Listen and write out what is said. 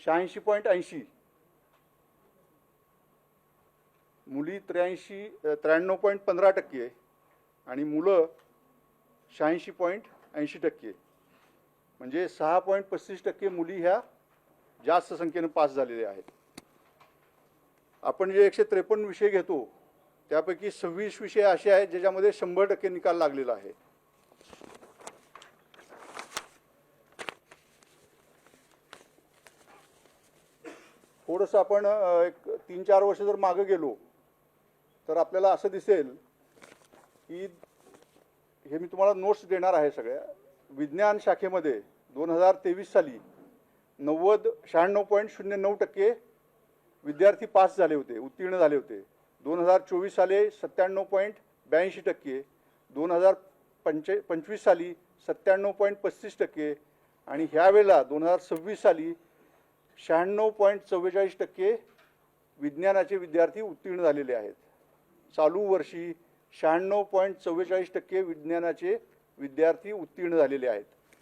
86.80, मुली 93.15% आणि मुलं 86.80%, म्हणजे 6.35% मुली ह्या जास्त संख्येने पास झालेल्या आहेत. आपण जे 153 विषय घेतो त्यापैकी 26 विषय असे आहेत ज्याच्यामध्ये 100% निकाल लागलेला आहे. थोडंसं आपण एक 3-4 वर्ष जर मागे गेलो तर आपल्याला असं दिसेल की हे मी तुम्हाला नोट्स देणार आहे सगळ्या. विज्ञान शाखेमध्ये 2023 साली 96.09% विद्यार्थी पास झाले होते, उत्तीर्ण झाले होते. 2024 साली 97.82%, 2025 साली 97.35% आणि ह्यावेळेला 2026 साली 96.44% विज्ञानाचे विद्यार्थी उत्तीर्ण झालेले आहेत. चालू वर्षी 96.44% विज्ञानाचे विद्यार्थी उत्तीर्ण झालेले आहेत.